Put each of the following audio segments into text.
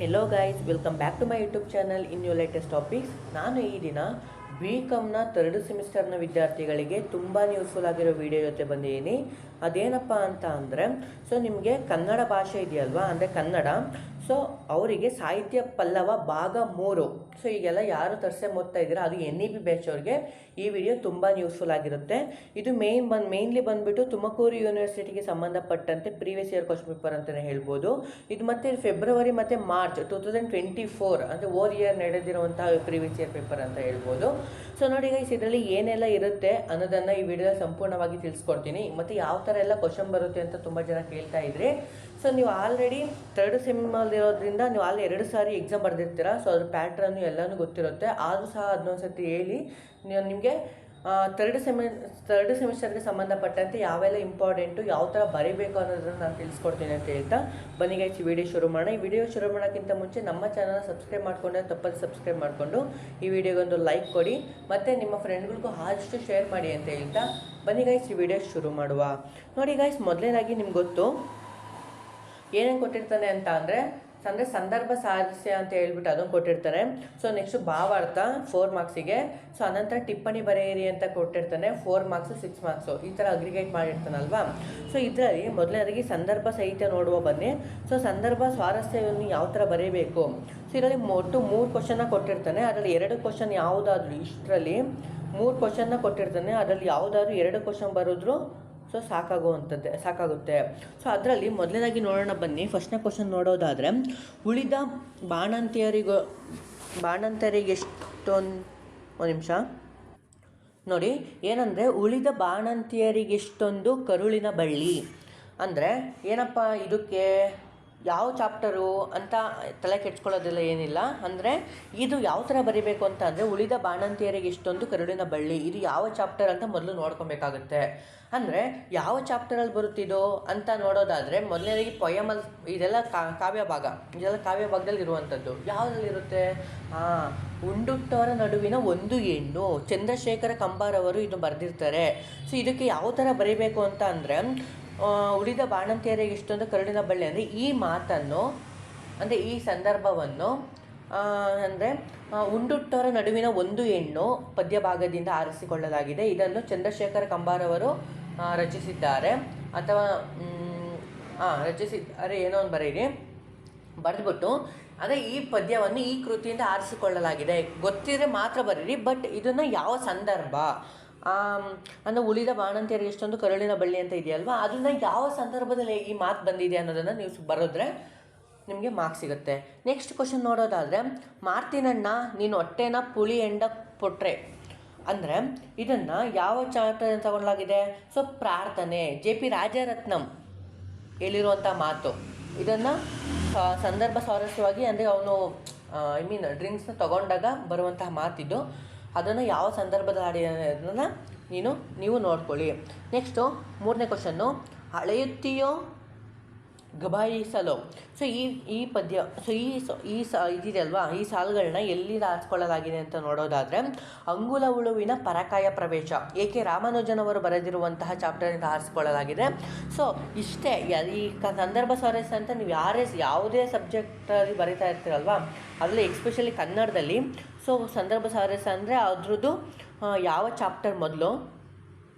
Hello guys, welcome back to my YouTube channel in you latest topics. ನಾನು ಈ ದಿನ BComನ 3rd ಸೆಮಿಸ್ಟರ್ನ ವಿದ್ಯಾರ್ಥಿಗಳಿಗೆ ತುಂಬ ಯೂಸ್ಫುಲ್ ಆಗಿರೋ ವಿಡಿಯೋ ಜೊತೆ ಬಂದಿದ್ದೀನಿ. ಅದೇನಪ್ಪ ಅಂತ ಅಂದರೆ, ನಿಮಗೆ ಕನ್ನಡ ಭಾಷೆ ಇದೆಯಲ್ವಾ, ಅಂದರೆ ಕನ್ನಡ. ಅವರಿಗೆ ಸಾಹಿತ್ಯ ಪಲ್ಲವ ಭಾಗ 3. ಈಗೆಲ್ಲ ಯಾರು ತರ್ಸೆ ಓದ್ತಾ ಇದ್ದೀರಾ, ಅದು NEP ಬ್ಯಾಚ್ ಅವ್ರಿಗೆ ಈ ವಿಡಿಯೋ ತುಂಬ ಯೂಸ್ಫುಲ್ ಆಗಿರುತ್ತೆ. ಇದು ಮೇನ್ಲಿ ಬಂದುಬಿಟ್ಟು ತುಮಕೂರು ಯೂನಿವರ್ಸಿಟಿಗೆ ಸಂಬಂಧಪಟ್ಟಂತೆ ಪ್ರೀವಿಯಸ್ ಇಯರ್ ಕ್ವಶನ್ ಪೇಪರ್ ಅಂತಲೇ ಹೇಳ್ಬೋದು. ಇದು ಮತ್ತು ಫೆಬ್ರವರಿ ಮತ್ತು ಮಾರ್ಚ್ 2024 ಅಂದರೆ ಓದ್ ಇಯರ್ ನಡೆದಿರುವಂತಹ ಪ್ರೀವಿಯಸ್ ಇಯರ್ ಪೇಪರ್ ಅಂತ ಹೇಳ್ಬೋದು. ನೋಡಿ ಗೈಸ್, ಇದರಲ್ಲಿ ಏನೆಲ್ಲ ಇರುತ್ತೆ ಅನ್ನೋದನ್ನು ಈ ವಿಡಿಯೋ ಸಂಪೂರ್ಣವಾಗಿ ತಿಳಿಸ್ಕೊಡ್ತೀನಿ. ಮತ್ತು ಯಾವ ಥರ ಎಲ್ಲ ಕ್ವಶನ್ ಬರುತ್ತೆ ಅಂತ ತುಂಬ ಜನ ಕೇಳ್ತಾ ಇದ್ರಿ. ನೀವು ಆಲ್ರೆಡಿ 3rd ಸೆಮ್ಮಲ್ಲಿ ಇರೋದ್ರಿಂದ ನೀವು ಅಲ್ಲಿ 2 ಸಾರಿ ಎಕ್ಸಾಮ್ ಬರೆದಿರ್ತೀರ. ಅದ್ರ ಪ್ಯಾಟ್ರನ್ನು ಎಲ್ಲನೂ ಗೊತ್ತಿರುತ್ತೆ. ಆದರೂ ಸಹ ಅದನ್ನೊಂದು ಸರ್ತಿ ಹೇಳಿ ನಿಮಗೆ 3rd ಸೆಮಿಸ್ಟರ್ಗೆ ಸಂಬಂಧಪಟ್ಟಂತೆ ಯಾವೆಲ್ಲ ಇಂಪಾರ್ಟೆಂಟು, ಯಾವ ಥರ ಬರೀಬೇಕು ಅನ್ನೋದನ್ನು ನಾನು ತಿಳಿಸ್ಕೊಡ್ತೀನಿ ಅಂತ ಹೇಳ್ತಾ ಬನ್ನಿ ಗೈಸ್, ಈ ವಿಡಿಯೋ ಶುರು ಮಾಡೋಣ. ಈ ವಿಡಿಯೋ ಶುರು ಮಾಡೋಕ್ಕಿಂತ ಮುಂಚೆ ನಮ್ಮ ಚಾನಲ್ನ ಸಬ್ಸ್ಕ್ರೈಬ್ ಮಾಡಿಕೊಂಡ್ರೆ ತಪ್ಪಲ್ಲಿ ಸಬ್ಸ್ಕ್ರೈಬ್ ಮಾಡಿಕೊಂಡು ಈ ವಿಡಿಯೋಗೊಂದು ಲೈಕ್ ಕೊಡಿ ಮತ್ತು ನಿಮ್ಮ ಫ್ರೆಂಡ್ಗಳಿಗೂ ಆದಷ್ಟು ಶೇರ್ ಮಾಡಿ ಅಂತ ಹೇಳ್ತಾ ಬನ್ನಿ ಗೈಸ್, ಈ ವಿಡಿಯೋ ಶುರು ಮಾಡುವ. ನೋಡಿ ಗೈಸ್, ಮೊದಲನೇದಾಗಿ ನಿಮ್ಗೆ ಗೊತ್ತು ಏನೇನು ಕೊಟ್ಟಿರ್ತಾನೆ ಅಂತ ಅಂದರೆ ಸಂದರ್ಭ ಸಾರಸ್ಯ ಅಂತ ಹೇಳ್ಬಿಟ್ಟು ಅದನ್ನು ಕೊಟ್ಟಿರ್ತಾನೆ. ನೆಕ್ಸ್ಟ್ ಭಾವಾರ್ಥ 4 ಮಾರ್ಕ್ಸಿಗೆ. ಅನಂತರ ಟಿಪ್ಪಣಿ ಬರೆಯಿರಿ ಅಂತ ಕೊಟ್ಟಿರ್ತಾನೆ 4 ಮಾರ್ಕ್ಸು 6 ಮಾರ್ಕ್ಸು ಈ ಥರ ಅಗ್ರಿಗೇಟ್ ಮಾಡಿರ್ತಾನಲ್ವಾ. ಇದರಲ್ಲಿ ಮೊದಲನೇದಾಗಿ ಸಂದರ್ಭ ಸಾಹಿತ್ಯ ನೋಡುವ ಬನ್ನಿ. ಸಂದರ್ಭ ಸ್ವಾರಸ್ಯವನ್ನು ಯಾವ ಥರ ಬರೀಬೇಕು. ಇದರಲ್ಲಿ ಒಟ್ಟು 3 ಕ್ವಶನ್ನ ಕೊಟ್ಟಿರ್ತಾನೆ. ಅದರಲ್ಲಿ 2 ಕ್ವಶನ್ ಯಾವುದಾದ್ರೂ, ಇಷ್ಟರಲ್ಲಿ 3 ಕ್ವಶನ್ನ ಕೊಟ್ಟಿರ್ತಾನೆ. ಅದರಲ್ಲಿ ಯಾವುದಾದ್ರೂ 2 ಕ್ವಶನ್ ಬರೋದ್ರು ಸಾಕಾಗುತ್ತೆ. ಅದರಲ್ಲಿ ಮೊದಲನೇದಾಗಿ ನೋಡೋಣ ಬನ್ನಿ. ಫಸ್ಟ್ನೇ ಕ್ವಶನ್ ನೋಡೋದಾದರೆ, ಉಳಿದ ಬಾಣಂತಿಯರಿಗೆಷ್ಟೊಂದು ನಿಮಿಷ ನೋಡಿ ಏನಂದರೆ, ಉಳಿದ ಬಾಣಂತಿಯರಿಗೆಷ್ಟೊಂದು ಕರುಳಿನ ಬಳ್ಳಿ ಅಂದರೆ ಏನಪ್ಪ, ಇದಕ್ಕೆ ಯಾವ ಚಾಪ್ಟರು ಅಂತ ತಲೆ ಕೆಡ್ಸ್ಕೊಳ್ಳೋದಿಲ್ಲ, ಏನಿಲ್ಲ. ಅಂದರೆ ಇದು ಯಾವ ಥರ ಬರೀಬೇಕು ಅಂತ ಅಂದರೆ, ಉಳಿದ ಬಾಣಂತಿಯರಿಗೆ ಇಷ್ಟೊಂದು ಕರುಳಿನ ಬಳ್ಳಿ, ಇದು ಯಾವ ಚಾಪ್ಟರ್ ಅಂತ ಮೊದಲು ನೋಡ್ಕೊಬೇಕಾಗುತ್ತೆ. ಅಂದರೆ ಯಾವ ಚಾಪ್ಟರಲ್ಲಿ ಬರುತ್ತಿದೋ ಅಂತ ನೋಡೋದಾದರೆ, ಮೊದಲನೇದಾಗಿ ಪೊಯಮಲ್, ಇದೆಲ್ಲ ಕಾವ್ಯ ಭಾಗ, ಇದೆಲ್ಲ ಕಾವ್ಯ ಭಾಗದಲ್ಲಿ ಇರುವಂಥದ್ದು. ಯಾವುದರಲ್ಲಿರುತ್ತೆ? ಉಂಡುಟ್ಟವರ ನಡುವಿನ ಒಂದು ಹೆಣ್ಣು, ಚಂದ್ರಶೇಖರ ಕಂಬಾರವರು ಇದು ಬರೆದಿರ್ತಾರೆ. ಇದಕ್ಕೆ ಯಾವ ಥರ ಬರೀಬೇಕು ಅಂತ ಅಂದರೆ, ಉಳಿದ ಬಾಣಂತಿಯರಿಗೆ ಇಷ್ಟೊಂದು ಕರುಳಿನ ಬಳ್ಳಿ ಅಂದರೆ ಈ ಮಾತನ್ನು, ಅಂದರೆ ಈ ಸಂದರ್ಭವನ್ನು ಅಂದರೆ ಉಂಡುಟ್ಟವರ ನಡುವಿನ ಒಂದು ಹೆಣ್ಣು ಪದ್ಯ ಭಾಗದಿಂದ ಆರಿಸಿಕೊಳ್ಳಲಾಗಿದೆ. ಇದನ್ನು ಚಂದ್ರಶೇಖರ ಕಂಬಾರವರು ರಚಿಸಿದ್ದಾರೆ, ಅಥವಾ ರಚಿಸಿದ್ದಾರೆ, ಏನೋ ಒಂದು ಬರೀರಿ, ಬರೆದ್ಬಿಟ್ಟು ಅದೇ ಈ ಪದ್ಯವನ್ನು ಈ ಕೃತಿಯಿಂದ ಆರಿಸಿಕೊಳ್ಳಲಾಗಿದೆ ಗೊತ್ತಿದ್ರೆ ಮಾತ್ರ ಬರೀರಿ. ಬಟ್ ಇದನ್ನು ಯಾವ ಸಂದರ್ಭ ಅಂದರೆ ಉಳಿದ ಬಾಣಂತಿಯರಿಗೆ ಎಷ್ಟೊಂದು ಕರುಳಿನ ಬಳ್ಳಿ ಅಂತ ಇದೆಯಲ್ವಾ, ಅದನ್ನು ಯಾವ ಸಂದರ್ಭದಲ್ಲಿ ಈ ಮಾತು ಬಂದಿದೆ ಅನ್ನೋದನ್ನು ನೀವು ಬರೆದ್ರೆ ನಿಮಗೆ ಮಾರ್ಕ್ಸ್ ಸಿಗುತ್ತೆ. ನೆಕ್ಸ್ಟ್ ಕ್ವಶನ್ ನೋಡೋದಾದರೆ, ಮಾರ್ತಿನಣ್ಣ ನೀನು ಹೊಟ್ಟೆನ ಪುಳಿ ಎಂಡ ಪೊಟ್ರೆ ಅಂದರೆ ಇದನ್ನು ಯಾವ ಚಾಪ್ಟರ್ ತಗೊಳ್ಳಲಾಗಿದೆ? ಪ್ರಾರ್ಥನೆ, JP ರಾಜರತ್ನಂ ಹೇಳಿರುವಂಥ ಮಾತು. ಇದನ್ನು ಸಂದರ್ಭ ಸ್ವಾರಸ್ಯವಾಗಿ, ಅಂದರೆ ಅವನು ಡ್ರಿಂಕ್ಸ್ನ ತಗೊಂಡಾಗ ಬರುವಂತಹ ಮಾತಿದ್ದು. ಅದನ್ನು ಯಾವ ಸಂದರ್ಭದಲ್ಲಿ ಹಾಡಿರೋದನ್ನು ನೀವು ನೋಡ್ಕೊಳ್ಳಿ. ನೆಕ್ಸ್ಟು 3ನೇ ಕ್ವಶನ್ನು, ಅಳೆಯುತ್ತೀಯೋ ಗಬಾಯಿಸಲು. ಈ ಪದ್ಯ ಇದಿದೆಯಲ್ವಾ, ಈ ಸಾಲುಗಳನ್ನ ಎಲ್ಲಿಂದ ಆರಿಸ್ಕೊಳ್ಳಲಾಗಿದೆ ಅಂತ ನೋಡೋದಾದರೆ, ಅಂಗುಲ ಉಳುವಿನ ಪರಕಾಯ ಪ್ರವೇಶ ಏಕೆ ರಾಮಾನುಜನವರು ಬರೆದಿರುವಂತಹ ಚಾಪ್ಟರಿಂದ ಆರಿಸಿಕೊಳ್ಳಲಾಗಿದೆ. ಇಷ್ಟೇ. ಈ ಸಂದರ್ಭ ಸ್ವಾರಸ್ಯ ಅಂತ ನೀವು ಯಾವುದೇ ಸಬ್ಜೆಕ್ಟಲ್ಲಿ ಬರೀತಾ ಇರ್ತೀರಲ್ವ, ಅದರಲ್ಲಿ ಎಕ್ಸ್ಪೆಷಲಿ ಕನ್ನಡದಲ್ಲಿ ಸಂದರ್ಭ ಸ್ವಾರಸ್ಯ ಅಂದರೆ ಅದ್ರದ್ದು ಯಾವ ಚಾಪ್ಟರ್ ಮೊದಲು,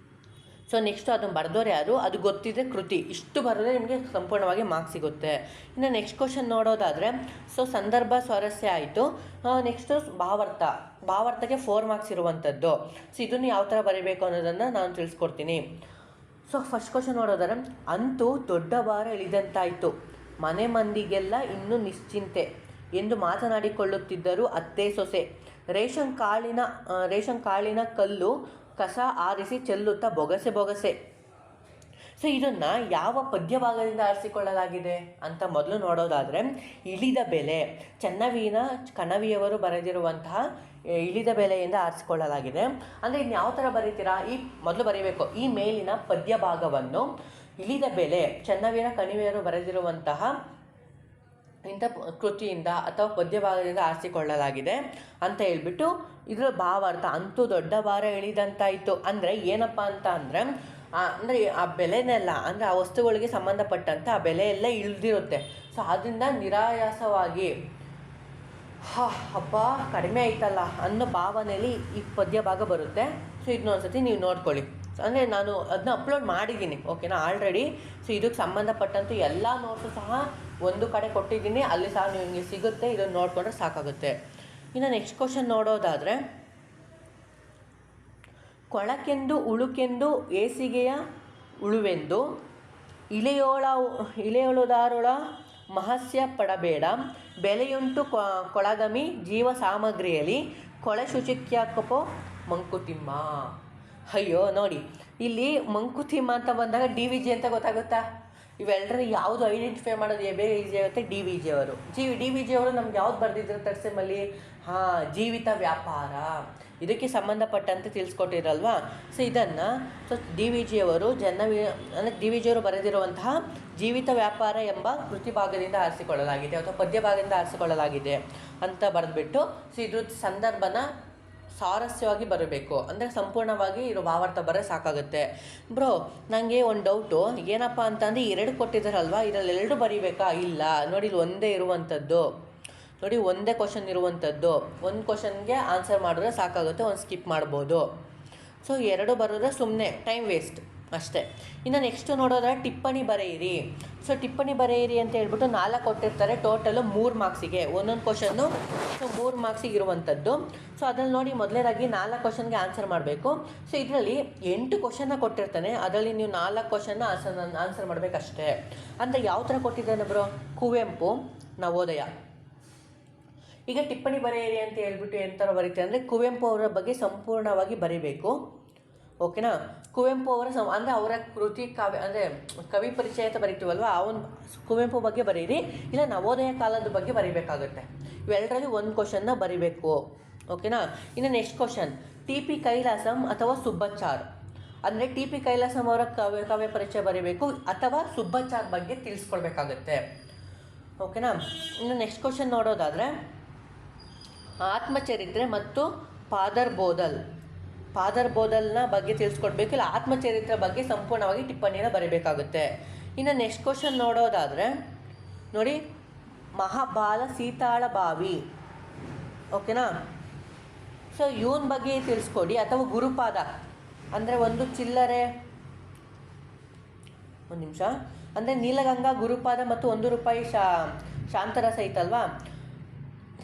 ನೆಕ್ಸ್ಟು ಅದನ್ನು ಬರೆದೋರು ಯಾರು, ಅದು ಗೊತ್ತಿದ್ದರೆ ಕೃತಿ, ಇಷ್ಟು ಬರೆದ್ರೆ ನಿಮಗೆ ಸಂಪೂರ್ಣವಾಗಿ ಮಾರ್ಕ್ಸ್ ಸಿಗುತ್ತೆ. ಇನ್ನು ನೆಕ್ಸ್ಟ್ ಕ್ವಶನ್ ನೋಡೋದಾದರೆ, ಸಂದರ್ಭ ಸ್ವಾರಸ್ಯ ಆಯಿತು. ನೆಕ್ಸ್ಟು ಭಾವಾರ್ಥಕ್ಕೆ 4 ಮಾರ್ಕ್ಸ್ ಇರುವಂಥದ್ದು. ಇದನ್ನು ಯಾವ ಥರ ಬರೀಬೇಕು ಅನ್ನೋದನ್ನು ನಾನು ತಿಳಿಸ್ಕೊಡ್ತೀನಿ. ಫಸ್ಟ್ ಕ್ವಶನ್ ನೋಡೋದಾದ್ರೆ, ಅಂತೂ ದೊಡ್ಡ ಭಾರ ಇಳಿದಂತಾಯಿತು, ಮನೆ ಮಂದಿಗೆಲ್ಲ ಇನ್ನೂ ನಿಶ್ಚಿಂತೆ ಎಂದು ಮಾತನಾಡಿಕೊಳ್ಳುತ್ತಿದ್ದರು ಅತ್ತೆ ಸೊಸೆ, ರೇಷನ್ ಕಾಳಿನ ಕಲ್ಲು ಕಸ ಆರಿಸಿ ಚೆಲ್ಲುತ್ತಾ ಬೊಗಸೆ. ಇದನ್ನು ಯಾವ ಪದ್ಯ ಭಾಗದಿಂದ ಆರಿಸಿಕೊಳ್ಳಲಾಗಿದೆ ಅಂತ ಮೊದಲು ನೋಡೋದಾದರೆ, ಇಳಿದ ಬೆಲೆ, ಚೆನ್ನವೀನ ಕಣವಿಯವರು ಬರೆದಿರುವಂತಹ ಇಳಿದ ಬೆಲೆಯಿಂದ ಆರಿಸಿಕೊಳ್ಳಲಾಗಿದೆ. ಅಂದರೆ ಇನ್ನು ಯಾವ ಥರ ಬರೀತೀರಾ, ಈ ಮೊದಲು ಬರೀಬೇಕು ಈ ಮೇಲಿನ ಪದ್ಯ ಭಾಗವನ್ನು ಇಳಿದ ಬೆಲೆ ಚೆನ್ನವೀನ ಕಣಿವೆಯವರು ಬರೆದಿರುವಂತಹ ಇಂಥ ಕೃತಿಯಿಂದ ಅಥವಾ ಪದ್ಯ ಭಾಗದಿಂದ ಆರಿಸಿಕೊಳ್ಳಲಾಗಿದೆ ಅಂತ ಹೇಳ್ಬಿಟ್ಟು, ಇದರ ಭಾವಾರ್ಥ ಅಂತೂ ದೊಡ್ಡ ಭಾರ ಇಳಿದಂತಾಯಿತು ಅಂದರೆ ಏನಪ್ಪ ಅಂತ ಅಂದರೆ ಆ ಬೆಲೆನೆಲ್ಲ, ಅಂದರೆ ಆ ವಸ್ತುಗಳಿಗೆ ಸಂಬಂಧಪಟ್ಟಂತೆ ಆ ಬೆಲೆ ಎಲ್ಲ ಇಳಿದಿರುತ್ತೆ. ಸೊ ಅದರಿಂದ ನಿರಾಯಾಸವಾಗಿ ಹಬ್ಬ ಕಡಿಮೆ ಆಯ್ತಲ್ಲ ಅನ್ನೋ ಭಾವನೆಯಲ್ಲಿ ಈ ಪದ್ಯ ಭಾಗ ಬರುತ್ತೆ. ಸೊ ಇದನ್ನೊಂದ್ಸತಿ ನೀವು ನೋಡ್ಕೊಳ್ಳಿ. ಅಂದರೆ ನಾನು ಅದನ್ನ ಅಪ್ಲೋಡ್ ಮಾಡಿದ್ದೀನಿ, ಓಕೆನಾ, ಆಲ್ರೆಡಿ. ಸೊ ಇದಕ್ಕೆ ಸಂಬಂಧಪಟ್ಟಂತೆ ಎಲ್ಲ ನೋಟ್ಸು ಸಹ ಒಂದು ಕಡೆ ಕೊಟ್ಟಿದ್ದೀನಿ, ಅಲ್ಲಿ ಸಹ ನಿಮಗೆ ಸಿಗುತ್ತೆ. ಇದನ್ನು ನೋಡಿಕೊಂಡ್ರೆ ಸಾಕಾಗುತ್ತೆ. ಇನ್ನು ನೆಕ್ಸ್ಟ್ ಕ್ವಶನ್ ನೋಡೋದಾದರೆ, ಕೊಳಕೆಂದು ಉಳುಕೆಂದು ಏಸಿಗೆಯ ಉಳುವೆಂದು ಇಳೆಯೊಳುದಾರೊಳ ಮಹಸ್ಯ ಪಡಬೇಡ ಬೆಲೆಯುಂಟು ಕೊಳಗಮಿ ಜೀವ ಸಾಮಗ್ರಿಯಲ್ಲಿ ಕೊಳೆ ಶುಚಿಕ್ಯಾಕಪೋ ಮಂಕುತಿಮ್ಮ. ಅಯ್ಯೋ ನೋಡಿ, ಇಲ್ಲಿ ಮಂಕುತಿಮ್ಮ ಅಂತ ಬಂದಾಗ ಡಿ ವಿ ಜಿ ಅಂತ ಗೊತ್ತಾಗುತ್ತಾ? ಇವೆಲ್ಲರೂ ಯಾವುದು ಐಡೆಂಟಿಫೈ ಮಾಡೋದು ಬೇಗ ಈಸಿ ಆಗುತ್ತೆ. ಡಿ ವಿ ಜಿ ಅವರು ನಮ್ಗೆ ಯಾವ್ದು ಬರೆದಿದ್ರು ತರ್ಸೆಮಲ್ಲಿ? ಜೀವಿತ ವ್ಯಾಪಾರ, ಇದಕ್ಕೆ ಸಂಬಂಧಪಟ್ಟಂತೆ ತಿಳಿಸ್ಕೊಟ್ಟಿರಲ್ವಾ. ಸೊ ಇದನ್ನು ಡಿ ವಿ ಜಿಯವರು ಡಿ ವಿ ಜಿಯವರು ಬರೆದಿರುವಂತಹ ಜೀವಿತ ವ್ಯಾಪಾರ ಎಂಬ ಕೃತಿ ಭಾಗದಿಂದ ಆರಿಸಿಕೊಳ್ಳಲಾಗಿದೆ ಅಥವಾ ಪದ್ಯ ಭಾಗದಿಂದ ಆರಿಸಿಕೊಳ್ಳಲಾಗಿದೆ ಅಂತ ಬರೆದ್ಬಿಟ್ಟು, ಸೊ ಇದ್ರ ಸಂದರ್ಭನ ಸಾರಸ್ಯವಾಗಿ ಬರಬೇಕು, ಅಂದರೆ ಸಂಪೂರ್ಣವಾಗಿ ಇರೋ ಭಾವಾರ್ಥ ಬರೋ ಸಾಕಾಗುತ್ತೆ. ಬ್ರೋ ನನಗೆ ಒಂದು ಡೌಟು, ಏನಪ್ಪ ಅಂತಂದರೆ 2 ಕೊಟ್ಟಿದ್ದಾರಲ್ವ, ಇದರಲ್ಲಿ 2 ಬರೀಬೇಕಾ? ಇಲ್ಲ ನೋಡಿ, ಇಲ್ಲಿ ಒಂದೇ ಇರುವಂಥದ್ದು. ನೋಡಿ, ಒಂದೇ ಕ್ವಶನ್ ಇರುವಂಥದ್ದು. ಒಂದು ಕ್ವಶನ್ಗೆ ಆನ್ಸರ್ ಮಾಡಿದ್ರೆ ಸಾಕಾಗುತ್ತೆ, ಒಂದು ಸ್ಕಿಪ್ ಮಾಡ್ಬೋದು. ಸೊ 2 ಬರೋದ್ರೆ ಸುಮ್ಮನೆ ಟೈಮ್ ವೇಸ್ಟ್ ಅಷ್ಟೇ. ಇನ್ನು ನೆಕ್ಸ್ಟು ನೋಡೋದ್ರೆ ಟಿಪ್ಪಣಿ ಬರೆಯಿರಿ. ಸೊ ಟಿಪ್ಪಣಿ ಬರೆಯಿರಿ ಅಂತ ಹೇಳ್ಬಿಟ್ಟು 4 ಕೊಟ್ಟಿರ್ತಾರೆ, ಟೋಟಲು 3 ಮಾರ್ಕ್ಸಿಗೆ ಒಂದೊಂದು ಕ್ವಶನ್ನು. ಸೊ 3 ಮಾರ್ಕ್ಸಿಗೆ ಇರುವಂಥದ್ದು. ಸೊ ಅದ್ರಲ್ಲಿ ನೋಡಿ, ಮೊದಲನೇದಾಗಿ 4 ಕ್ವಶನ್ಗೆ ಆನ್ಸರ್ ಮಾಡಬೇಕು. ಸೊ ಇದರಲ್ಲಿ 8 ಕ್ವಶನ್ನ ಕೊಟ್ಟಿರ್ತಾನೆ, ಅದರಲ್ಲಿ ನೀವು 4 ಕ್ವಶನ್ನ ಆನ್ಸರ್ ಮಾಡಬೇಕಷ್ಟೇ. ಅಂದರೆ ಯಾವ ಥರ ಕೊಟ್ಟಿದ್ದಾನೆ ಬ್ರೋ? ಕುವೆಂಪು, ನವೋದಯ. ಈಗ ಟಿಪ್ಪಣಿ ಬರೆಯಿರಿ ಅಂತ ಹೇಳ್ಬಿಟ್ಟು ಎಂಥರ ಬರೀತಾರೆ ಅಂದರೆ, ಕುವೆಂಪು ಅವರ ಬಗ್ಗೆ ಸಂಪೂರ್ಣವಾಗಿ ಬರೀಬೇಕು, ಓಕೆನಾ. ಕುವೆಂಪು ಅವರ ಅಂದರೆ ಅವರ ಕೃತಿ ಕಾವ್ಯ ಅಂದರೆ ಕವಿ ಪರಿಚಯ ಅಂತ ಬರೀತೀವಲ್ವ, ಕುವೆಂಪು ಬಗ್ಗೆ ಬರೀರಿ, ಇಲ್ಲ ನವೋದಯ ಕಾಲದ ಬಗ್ಗೆ ಬರೀಬೇಕಾಗುತ್ತೆ. ಇವೆಲ್ಲರಲ್ಲಿ ಒಂದು ಕ್ವಶನ್ನ ಬರೀಬೇಕು, ಓಕೆನಾ. ಇನ್ನು next question, T P Kailasam ಅಥವಾ ಸುಬ್ಬಚಾರ್. ಅಂದರೆ ಟಿ ಪಿ ಕೈಲಾಸಂ ಅವರ ಕಾವ್ಯ ಪರಿಚಯ ಬರೀಬೇಕು ಅಥವಾ ಸುಬ್ಬಚಾರ್ ಬಗ್ಗೆ ತಿಳಿಸ್ಕೊಳ್ಬೇಕಾಗತ್ತೆ, ಓಕೆನಾ. ಇನ್ನು ನೆಕ್ಸ್ಟ್ ಕ್ವಶನ್ ನೋಡೋದಾದರೆ, ಆತ್ಮಚರಿತ್ರೆ ಮತ್ತು ಫಾದರ್ ಬೋದಲ್ನ ಬಗ್ಗೆ ತಿಳಿಸ್ಕೊಡ್ಬೇಕು, ಇಲ್ಲ ಆತ್ಮಚರಿತ್ರೆ ಬಗ್ಗೆ ಸಂಪೂರ್ಣವಾಗಿ ಟಿಪ್ಪಣಿಯನ್ನು ಬರೀಬೇಕಾಗುತ್ತೆ. ಇನ್ನು ನೆಕ್ಸ್ಟ್ ಕ್ವಶನ್ ನೋಡೋದಾದರೆ ನೋಡಿ, ಮಹಾಬಾಲ ಸೀತಾಳ ಬಾವಿ, ಓಕೆನಾ. ಸೊ ಇವನ ಬಗ್ಗೆ ತಿಳಿಸ್ಕೊಡಿ, ಅಥವಾ ಗುರುಪಾದ ಅಂದರೆ ಒಂದು ಚಿಲ್ಲರೆ, ಒಂದು ನಿಮಿಷ, ಅಂದರೆ ನೀಲಗಂಗಾ ಗುರುಪಾದ ಮತ್ತು 1 ರೂಪಾಯಿ ಶಾಂತರಸ ಐತಲ್ವಾ,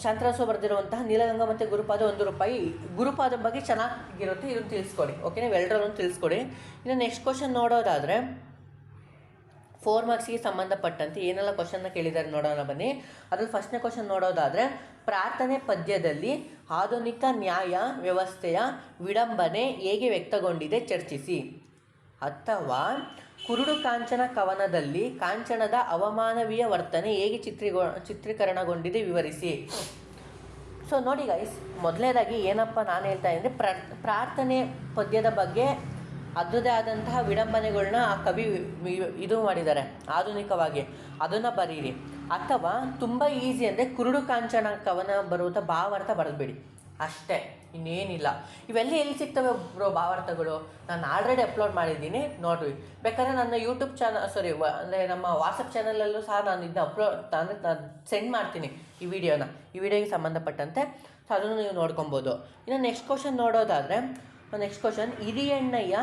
ಶಾಂತರಸ ಬರೆದಿರುವಂತಹ ನೀಲಗಂಗಾ ಮತ್ತು ಗುರುಪಾದ 1 ರೂಪಾಯಿ, ಗುರುಪಾದ ಬಗ್ಗೆ ಚೆನ್ನಾಗಿರುತ್ತೆ, ಇದನ್ನು ತಿಳಿಸ್ಕೊಡಿ, ಓಕೆ. ನೀವು ಎಲ್ಲರಲ್ಲೂ ತಿಳಿಸ್ಕೊಡಿ. ಇನ್ನು ನೆಕ್ಸ್ಟ್ ಕ್ವಶನ್ ನೋಡೋದಾದರೆ, 4 ಮಾರ್ಕ್ಸಿಗೆ ಸಂಬಂಧಪಟ್ಟಂತೆ ಏನೆಲ್ಲ ಕ್ವಶನ್ನ ಕೇಳಿದ್ದಾರೆ ನೋಡೋಣ ಬನ್ನಿ. ಅದ್ರಲ್ಲಿ ಫಸ್ಟ್ನೇ ಕ್ವಶನ್ ನೋಡೋದಾದರೆ, ಪ್ರಾರ್ಥನೆ ಪದ್ಯದಲ್ಲಿ ಆಧುನಿಕ ನ್ಯಾಯ ವ್ಯವಸ್ಥೆಯ ವಿಡಂಬನೆ ಹೇಗೆ ವ್ಯಕ್ತಗೊಂಡಿದೆ ಚರ್ಚಿಸಿ. ಅಥವಾ ಕುರುಡು ಕಾಂಚನ ಕವನದಲ್ಲಿ ಕಾಂಚನದ ಅವಮಾನವೀಯ ವರ್ತನೆ ಹೇಗೆ ಚಿತ್ರೀಕರಣಗೊಂಡಿದೆ ವಿವರಿಸಿ. ಸೊ ನೋಡಿ ಗೈಸ್, ಮೊದಲನೇದಾಗಿ ಏನಪ್ಪ ನಾನು ಹೇಳ್ತಾ ಇದ್ದರೆ, ಪ್ರಾರ್ಥನೆ ಪದ್ಯದ ಬಗ್ಗೆ ಅದರದೇ ಆದಂತಹ ವಿಡಂಬನೆಗಳನ್ನ ಆ ಕವಿ ಇದು ಮಾಡಿದ್ದಾರೆ ಆಧುನಿಕವಾಗಿ, ಅದನ್ನು ಬರೀರಿ. ಅಥವಾ ತುಂಬ ಈಸಿ ಅಂದರೆ ಕುರುಡು ಕಾಂಚನ ಕವನ ಬರುವಂಥ ಭಾವಾರ್ಥ ಬರೆದ್ಬಿಡಿ ಅಷ್ಟೇ, ಇನ್ನೇನಿಲ್ಲ. ಇವೆಲ್ಲ ಎಲ್ಲಿ ಸಿಗ್ತವೆ ಬ್ರೋ ಭಾವಾರ್ಥಗಳು? ನಾನು ಆಲ್ರೆಡಿ ಅಪ್ಲೋಡ್ ಮಾಡಿದ್ದೀನಿ, ನೋಡ್ರಿ. ಬೇಕಾದ್ರೆ ನನ್ನ ಯೂಟ್ಯೂಬ್ ಚಾನಲ್ ಅಂದರೆ ನಮ್ಮ ವಾಟ್ಸಪ್ ಚಾನಲಲ್ಲೂ ಸಹ ನಾನು ಇದನ್ನ ನಾನು ಸೆಂಡ್ ಮಾಡ್ತೀನಿ ಈ ವಿಡಿಯೋಗೆ ಸಂಬಂಧಪಟ್ಟಂತೆ. ಸೊ ಅದನ್ನು ನೀವು ನೋಡ್ಕೊಬೋದು. ಇನ್ನು ನೆಕ್ಸ್ಟ್ ಕ್ವಶನ್ ನೋಡೋದಾದರೆ, ನೆಕ್ಸ್ಟ್ ಕ್ವಶನ್, ಹಿರಿಯಣ್ಣಯ್ಯ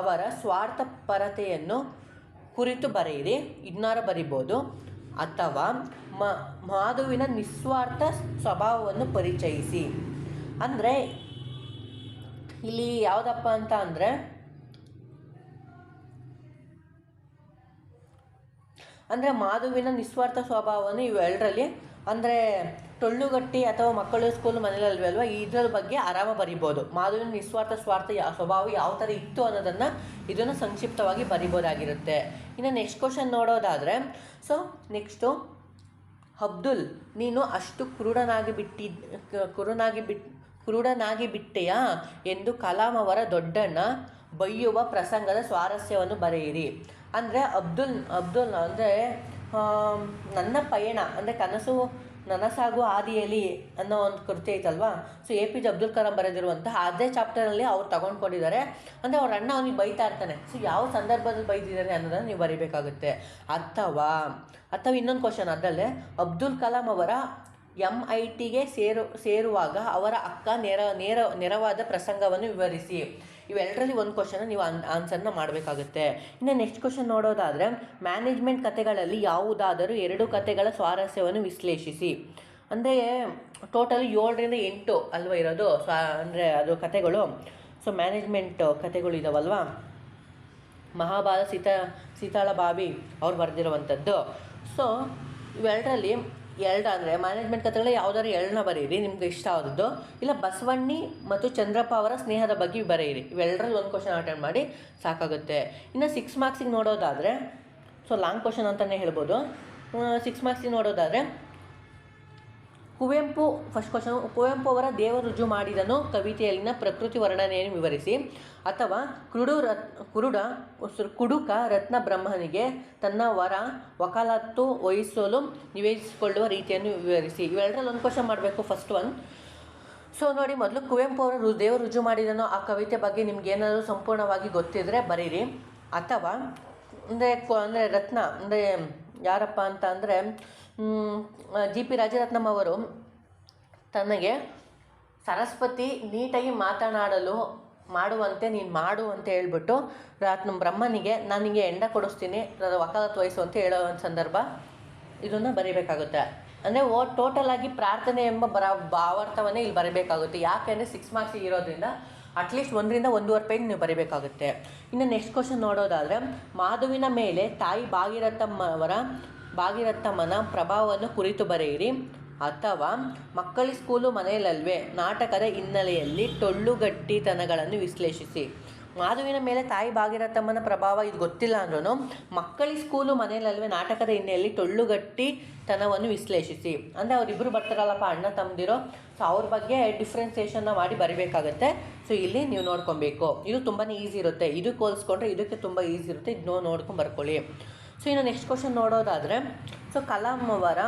ಅವರ ಸ್ವಾರ್ಥಪರತೆಯನ್ನು ಕುರಿತು ಬರೆಯಿರಿ, ಇದನ್ನಾರ ಬರಿಬೋದು. ಅಥವಾ ಮಾಧುವಿನ ನಿಸ್ವಾರ್ಥ ಸ್ವಭಾವವನ್ನು ಪರಿಚಯಿಸಿ. ಅಂದರೆ ಇಲ್ಲಿ ಯಾವುದಪ್ಪ ಅಂತ ಅಂದರೆ, ಮಾಧುವಿನ ನಿಸ್ವಾರ್ಥ ಸ್ವಭಾವವನ್ನು ಇವೆಲ್ಲರಲ್ಲಿ, ಅಂದರೆ ಟೊಳ್ಳುಗಟ್ಟಿ ಅಥವಾ ಮಕ್ಕಳು ಸ್ಕೂಲ್ ಮನೇಲಿ ಅಲ್ವಾ, ಇದರ ಬಗ್ಗೆ ಆರಾಮ ಬರಿಬೋದು. ಮಾಧುವಿನ ನಿಸ್ವಾರ್ಥ ಸ್ವಭಾವ ಯಾವ ಥರ ಇತ್ತು ಅನ್ನೋದನ್ನು ಇದನ್ನು ಸಂಕ್ಷಿಪ್ತವಾಗಿ ಬರಿಬೋದಾಗಿರುತ್ತೆ. ಇನ್ನು ನೆಕ್ಸ್ಟ್ ಕ್ವಶನ್ ನೋಡೋದಾದರೆ, ಸೊ ನೆಕ್ಸ್ಟು, ಅಬ್ದುಲ್ ನೀನು ಅಷ್ಟು ಕುರುಡನಾಗಿ ಬಿಟ್ಟೆಯಾ ಎಂದು ಕಲಾಂ ಅವರ ದೊಡ್ಡಣ್ಣ ಬೈಯುವ ಪ್ರಸಂಗದ ಸ್ವಾರಸ್ಯವನ್ನು ಬರೆಯಿರಿ. ಅಂದರೆ ಅಬ್ದುಲ್ ಅಂದರೆ ನನ್ನ ಪಯಣ ಅಂದರೆ ಕನಸು ನನಸಾಗುವ ಹಾದಿಯಲ್ಲಿ ಅನ್ನೋ ಒಂದು ಕೃತಿ ಐತಲ್ವಾ. ಸೊ APJ ಅಬ್ದುಲ್ ಕಲಾಂ ಬರೆದಿರುವಂತಹ ಅದೇ ಚಾಪ್ಟರಲ್ಲಿ ಅವ್ರು ತಗೊಂಡ್ಕೊಂಡಿದ್ದಾರೆ. ಅಂದರೆ ಅವ್ರ ಅಣ್ಣ ಅವ್ನಿಗೆ ಬೈತಾ ಇರ್ತಾನೆ. ಸೊ ಯಾವ ಸಂದರ್ಭದಲ್ಲಿ ಬೈದಿದ್ದಾನೆ ಅನ್ನೋದನ್ನು ನೀವು ಬರೀಬೇಕಾಗುತ್ತೆ. ಅಥವಾ ಇನ್ನೊಂದು ಕ್ವಶನ್ ಅದರಲ್ಲೇ, ಅಬ್ದುಲ್ ಕಲಾಂ ಅವರ MITಗೆ ಸೇರುವಾಗ ಅವರ ಅಕ್ಕ ನೆರವಾದ ಪ್ರಸಂಗವನ್ನು ವಿವರಿಸಿ. ಇವೆರಡರಲ್ಲಿ ಒಂದು ಕ್ವಶನ್ ನೀವು ಆನ್ಸರ್ನ ಮಾಡಬೇಕಾಗುತ್ತೆ. ಇನ್ನು ನೆಕ್ಸ್ಟ್ ಕ್ವಶನ್ ನೋಡೋದಾದರೆ, ಮ್ಯಾನೇಜ್ಮೆಂಟ್ ಕಥೆಗಳಲ್ಲಿ ಯಾವುದಾದರೂ 2 ಕಥೆಗಳ ಸ್ವಾರಸ್ಯವನ್ನು ವಿಶ್ಲೇಷಿಸಿ. ಅಂದರೆ ಟೋಟಲಿ 7ರಿಂದ 8 ಅಲ್ವಾ ಇರೋದು. ಅಂದರೆ ಅದು ಕಥೆಗಳು. ಸೊ ಮ್ಯಾನೇಜ್ಮೆಂಟ್ ಕಥೆಗಳು ಇದಾವಲ್ವಾ, ಮಹಾಬಾಲ ಸೀತಾಳ ಬಾವಿ ಅವ್ರು ಬರೆದಿರುವಂಥದ್ದು. ಸೊ ಇವೆರಡರಲ್ಲಿ 2 ಅಂದರೆ ಮ್ಯಾನೇಜ್ಮೆಂಟ್ ಕಥೆಗಳು ಯಾವುದಾದ್ರು 2ನ ಬರೀರಿ ನಿಮ್ಗೆ ಇಷ್ಟ ಆದದ್ದು. ಇಲ್ಲ ಬಸವಣ್ಣಿ ಮತ್ತು ಚಂದ್ರಪ್ಪ ಅವರ ಸ್ನೇಹದ ಬಗ್ಗೆ ಬರೀರಿ. ಇವೆರಡರಲ್ಲಿ ಒಂದು ಕ್ವಶನ್ ಅಟೆಂಡ್ ಮಾಡಿ ಸಾಕಾಗುತ್ತೆ. ಇನ್ನು 6 ಮಾರ್ಕ್ಸಿಗೆ ನೋಡೋದಾದರೆ, ಸೊ ಲಾಂಗ್ ಕ್ವಶನ್ ಅಂತಲೇ ಹೇಳ್ಬೋದು. 6 ಮಾರ್ಕ್ಸಿಗೆ ನೋಡೋದಾದರೆ, ಫಸ್ಟ್ ಕ್ವಶನ್, ಕುವೆಂಪು ಅವರ ದೇವ ರುಜು ಮಾಡಿದನು ಕವಿತೆಯಲ್ಲಿನ ಪ್ರಕೃತಿ ವರ್ಣನೆಯನ್ನು ವಿವರಿಸಿ. ಅಥವಾ ಕುಡುಕ ರತ್ನ ಬ್ರಹ್ಮನಿಗೆ ತನ್ನ ವಕಾಲತ್ತು ವಹಿಸಲು ನಿವೇದಿಸಿಕೊಳ್ಳುವ ರೀತಿಯನ್ನು ವಿವರಿಸಿ. ಇವೆರಡರಲ್ಲಿ ಒಂದು ಕ್ವಶನ್ ಮಾಡಬೇಕು. First one. ಸೊ ನೋಡಿ, ಮೊದಲು ಕುವೆಂಪು ಅವರು ದೇವ ರುಜು ಮಾಡಿದನು ಆ ಕವಿತೆ ಬಗ್ಗೆ ನಿಮ್ಗೆ ಏನಾದರೂ ಸಂಪೂರ್ಣವಾಗಿ ಗೊತ್ತಿದ್ದರೆ ಬರೀರಿ. ಅಥವಾ ಅಂದರೆ ರತ್ನ ಅಂದರೆ ಯಾರಪ್ಪ ಅಂತ ಅಂದರೆ GP ರಾಜರತ್ನಂ ಅವರು ತನಗೆ ಸರಸ್ವತಿ ನೀಟಾಗಿ ಮಾಡುವಂತೆ ನೀನು ಮಾಡು ಅಂತ ಹೇಳ್ಬಿಟ್ಟು ಬ್ರಹ್ಮನಿಗೆ ನನಗೆ ಎಂಡ ಕೊಡಿಸ್ತೀನಿ ವಕಾಲತ್ತು ವಹಿಸು ಅಂತ ಹೇಳೋ ಒಂದು ಸಂದರ್ಭ, ಇದನ್ನು ಬರೀಬೇಕಾಗುತ್ತೆ. ಅಂದರೆ ಟೋಟಲಾಗಿ ಪ್ರಾರ್ಥನೆ ಎಂಬ ಭಾವಾರ್ಥವನ್ನೇ ಇಲ್ಲಿ ಬರೀಬೇಕಾಗುತ್ತೆ. ಯಾಕೆಂದರೆ 6 ಮಾರ್ಕ್ಸಿಗೆ ಇರೋದ್ರಿಂದ ಅಟ್ಲೀಸ್ಟ್ 1ರಿಂದ 1.5 ಪೇಜ್ ನೀವು ಬರೀಬೇಕಾಗುತ್ತೆ. ಇನ್ನು ನೆಕ್ಸ್ಟ್ ಕ್ವಶನ್ ನೋಡೋದಾದರೆ, ಮಾಧುವಿನ ಮೇಲೆ ತಾಯಿ ಭಾಗೀರಥಮ್ಮನ ಪ್ರಭಾವವನ್ನು ಕುರಿತು ಬರೆಯಿರಿ. ಅಥವಾ ಮಕ್ಕಳ ಸ್ಕೂಲು ಮನೆಯಲ್ಲಲ್ವೇ ನಾಟಕದ ಹಿನ್ನೆಲೆಯಲ್ಲಿ ಟೊಳ್ಳುಗಟ್ಟಿತನಗಳನ್ನು ವಿಶ್ಲೇಷಿಸಿ. ಮಾಧುವಿನ ಮೇಲೆ ತಾಯಿ ಭಾಗೀರಥಮ್ಮನ ಪ್ರಭಾವ ಇದು ಗೊತ್ತಿಲ್ಲ ಅಂದ್ರೂ ಮಕ್ಕಳ ಸ್ಕೂಲು ಮನೆಯಲ್ಲಲ್ವೇ ನಾಟಕದ ಹಿನ್ನೆಲೆಯಲ್ಲಿ ಟೊಳ್ಳುಗಟ್ಟಿತನವನ್ನು ವಿಶ್ಲೇಷಿಸಿ. ಅಂದರೆ ಅವರಿಬ್ಬರು ಬರ್ತಾರಲ್ಲಪ್ಪ ಅಣ್ಣ ತಮ್ಮದಿರೋ, ಸೊ ಅವ್ರ ಬಗ್ಗೆ ಡಿಫ್ರೆನ್ಸಿಯೇಷನ್ನ ಮಾಡಿ ಬರಿಬೇಕಾಗತ್ತೆ. ಸೊ ಇಲ್ಲಿ ನೀವು ನೋಡ್ಕೊಬೇಕು. ಇದು ತುಂಬಾ ಈಸಿ ಇರುತ್ತೆ. ಇದಕ್ಕೆ ಹೋಲಿಸ್ಕೊಂಡ್ರೆ ಇದಕ್ಕೆ ತುಂಬ ಈಸಿ ಇರುತ್ತೆ. ಇದು ನೋಡ್ಕೊಂಡು ಬರ್ಕೊಳ್ಳಿ. ಸೊ ಇನ್ನು ನೆಕ್ಸ್ಟ್ ಕ್ವಶನ್ ನೋಡೋದಾದರೆ, ಸೊ ಕಲಾಂ ಅವರ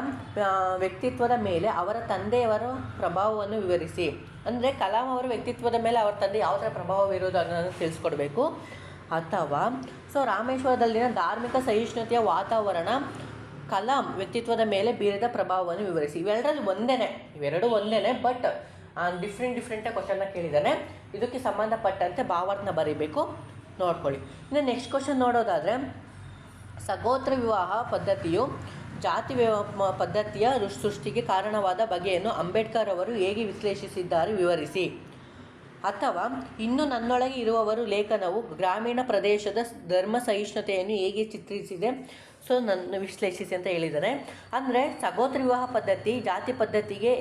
ವ್ಯಕ್ತಿತ್ವದ ಮೇಲೆ ಅವರ ತಂದೆಯವರ ಪ್ರಭಾವವನ್ನು ವಿವರಿಸಿ. ಅಂದರೆ ಕಲಾಂ ಅವರ ವ್ಯಕ್ತಿತ್ವದ ಮೇಲೆ ಅವರ ತಂದೆ ಯಾವ ಥರ ಪ್ರಭಾವ ಬೀರೋದು ಅನ್ನೋದನ್ನು ತಿಳಿಸ್ಕೊಡ್ಬೇಕು. ಅಥವಾ ಸೊ ರಾಮೇಶ್ವರದಲ್ಲಿನ ಧಾರ್ಮಿಕ ಸಹಿಷ್ಣುತೆಯ ವಾತಾವರಣ ಕಲಾಂ ವ್ಯಕ್ತಿತ್ವದ ಮೇಲೆ ಬೀರಿದ ಪ್ರಭಾವವನ್ನು ವಿವರಿಸಿ. ಇವೆರಡು ಒಂದೇ ಬಟ್ ಡಿಫ್ರೆಂಟಾಗಿ ಕ್ವಶನ್ನ ಕೇಳಿದ್ದಾನೆ. ಇದಕ್ಕೆ ಸಂಬಂಧಪಟ್ಟಂತೆ ಭಾವಾರ್ಥನ ಬರೀಬೇಕು, ನೋಡ್ಕೊಳ್ಳಿ. ಇನ್ನು ನೆಕ್ಸ್ಟ್ ಕ್ವಶನ್ ನೋಡೋದಾದರೆ, ಸಗೋತ್ರ ವಿವಾಹ ಪದ್ಧತಿಯು ಜಾತಿ ಪದ್ಧತಿಯ ಸೃಷ್ಟಿಗೆ ಕಾರಣವಾದ ಬಗೆಯನ್ನು ಅಂಬೇಡ್ಕರ್ ಅವರು ಹೇಗೆ ವಿಶ್ಲೇಷಿಸಿದ್ದಾರೆ ವಿವರಿಸಿ. ಅಥವಾ ಇನ್ನು ನನ್ನೊಳಗೆ ಇರುವವರು ಲೇಖನವು ಗ್ರಾಮೀಣ ಪ್ರದೇಶದ ಧರ್ಮ ಸಹಿಷ್ಣುತೆಯನ್ನು ಹೇಗೆ ಚಿತ್ರಿಸಿದೆ, ಸೊ ನನ್ನ ವಿಶ್ಲೇಷಿಸಿ ಅಂತ ಹೇಳಿದ್ದಾರೆ. ಅಂದರೆ ಸಗೋತ್ರ ವಿವಾಹ ಪದ್ಧತಿ ಜಾತಿ ಪದ್ಧತಿಗೆ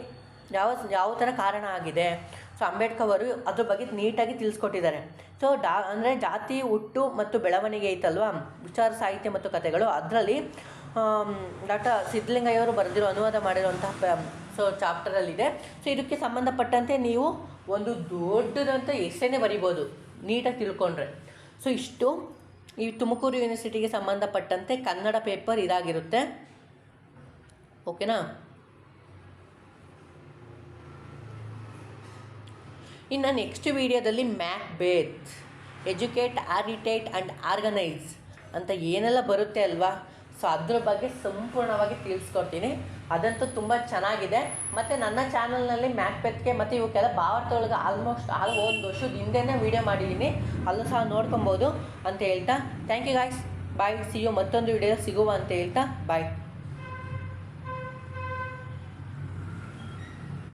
ಯಾವ ಥರ ಕಾರಣ ಆಗಿದೆ, ಸೊ ಅಂಬೇಡ್ಕರ್ ಅವರು ಅದ್ರ ಬಗ್ಗೆ ನೀಟಾಗಿ ತಿಳಿಸ್ಕೊಟ್ಟಿದ್ದಾರೆ. ಸೊ ಅಂದರೆ ಜಾತಿ ಹುಟ್ಟು ಮತ್ತು ಬೆಳವಣಿಗೆ ಐತಲ್ವ, ವಿಚಾರ ಸಾಹಿತ್ಯ ಮತ್ತು ಕಥೆಗಳು, ಅದರಲ್ಲಿ ಡಾಕ್ಟರ್ ಸಿದ್ಧಲಿಂಗಯ್ಯವರು ಬರೆದಿರೋ ಅನುವಾದ ಮಾಡಿರುವಂತಹ ಚಾಪ್ಟರಲ್ಲಿದೆ. ಸೊ ಇದಕ್ಕೆ ಸಂಬಂಧಪಟ್ಟಂತೆ ನೀವು ಒಂದು ದೊಡ್ಡದಂಥ ಎಸ್ಸೆನೇ ಬರಿಬೋದು ನೀಟಾಗಿ ತಿಳ್ಕೊಂಡ್ರೆ. ಸೊ ಇಷ್ಟು ಈ ತುಮಕೂರು ಯೂನಿವರ್ಸಿಟಿಗೆ ಸಂಬಂಧಪಟ್ಟಂತೆ ಕನ್ನಡ ಪೇಪರ್ ಇದಾಗಿರುತ್ತೆ. ಓಕೆನಾ? ಇನ್ನು ನೆಕ್ಸ್ಟ್ ವಿಡಿಯೋದಲ್ಲಿ ಮ್ಯಾಕ್ಬೆತ್, ಎಜುಕೇಟ್, ಆರಿಟೇಟ್ ಆ್ಯಂಡ್ ಆರ್ಗನೈಸ್ ಅಂತ ಏನೆಲ್ಲ ಬರುತ್ತೆ ಅಲ್ವಾ, ಸೊ ಅದ್ರ ಬಗ್ಗೆ ಸಂಪೂರ್ಣವಾಗಿ ತಿಳಿಸ್ಕೊಡ್ತೀನಿ. ಅದಂತೂ ತುಂಬ ಚೆನ್ನಾಗಿದೆ. ಮತ್ತು ನನ್ನ ಚಾನಲ್ನಲ್ಲಿ ಮ್ಯಾಕ್ಬೆತ್ಗೆ ಮತ್ತು ಇವಕ್ಕೆಲ್ಲ ಭಾವಾರ್ಥಗಳಿಗೆ ಆಲ್ಮೋಸ್ಟ್ ಒಂದು ವರ್ಷದ ಹಿಂದೆನೇ ವೀಡಿಯೋ ಮಾಡಿದ್ದೀನಿ, ಅಲ್ಲೂ ಸಹ ನೋಡ್ಕೊಬೋದು ಅಂತ ಹೇಳ್ತಾ thank you guys. Bye. See you ಮತ್ತೊಂದು ವಿಡಿಯೋ ಸಿಗುವ ಅಂತ ಹೇಳ್ತಾ ಬಾಯ್.